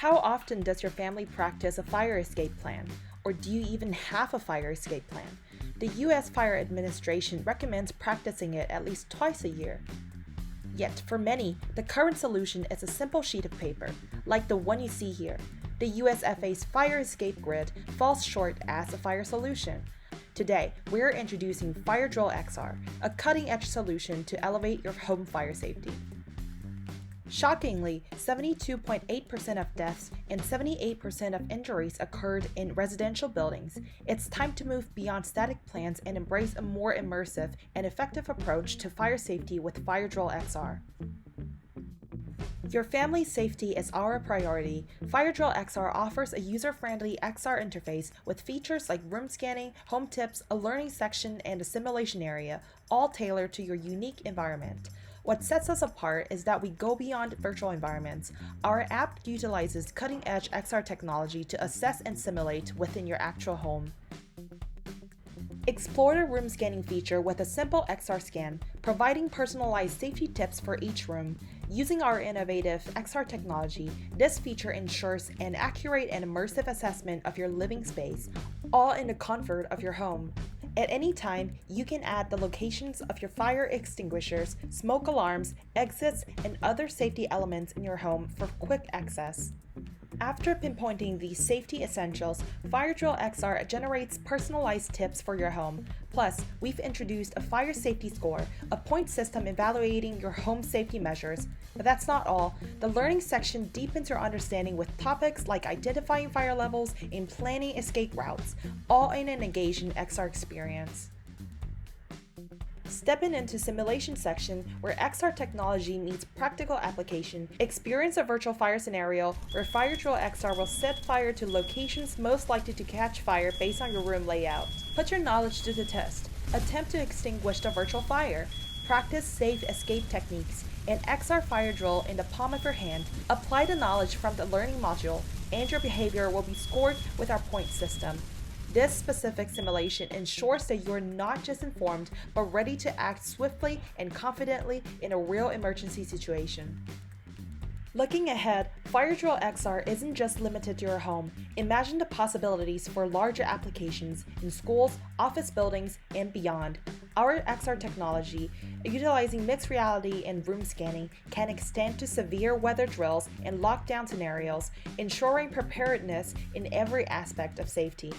How often does your family practice a fire escape plan? Or do you even have a fire escape plan? The US Fire Administration recommends practicing it at least twice a year. Yet, for many, the current solution is a simple sheet of paper, like the one you see here. The USFA's Fire Escape Grid falls short as a fire solution. Today, we're introducing Fire Drill XR, a cutting-edge solution to elevate your home fire safety. Shockingly, 72.8% of deaths and 78% of injuries occurred in residential buildings. It's time to move beyond static plans and embrace a more immersive and effective approach to fire safety with Fire Drill XR. Your family's safety is our priority. Fire Drill XR offers a user-friendly XR interface with features like room scanning, home tips, a learning section, and a simulation area, all tailored to your unique environment. What sets us apart is that we go beyond virtual environments. Our app utilizes cutting-edge XR technology to assess and simulate within your actual home. Explore the room scanning feature with a simple XR scan, providing personalized safety tips for each room. Using our innovative XR technology, this feature ensures an accurate and immersive assessment of your living space, all in the comfort of your home. At any time, you can add the locations of your fire extinguishers, smoke alarms, exits, and other safety elements in your home for quick access. After pinpointing these safety essentials, Fire Drill XR generates personalized tips for your home. Plus, we've introduced a fire safety score, a point system evaluating your home safety measures. But that's not all. The learning section deepens your understanding with topics like identifying fire levels and planning escape routes, all in an engaging XR experience. Stepping into simulation section where XR technology meets practical application, experience a virtual fire scenario where Fire Drill XR will set fire to locations most likely to catch fire based on your room layout. Put your knowledge to the test. Attempt to extinguish the virtual fire. Practice safe escape techniques. An XR fire drill in the palm of your hand. Apply the knowledge from the learning module, and your behavior will be scored with our point system. This specific simulation ensures that you're not just informed, but ready to act swiftly and confidently in a real emergency situation. Looking ahead, Fire Drill XR isn't just limited to your home. Imagine the possibilities for larger applications in schools, office buildings, and beyond. Our XR technology, utilizing mixed reality and room scanning, can extend to severe weather drills and lockdown scenarios, ensuring preparedness in every aspect of safety.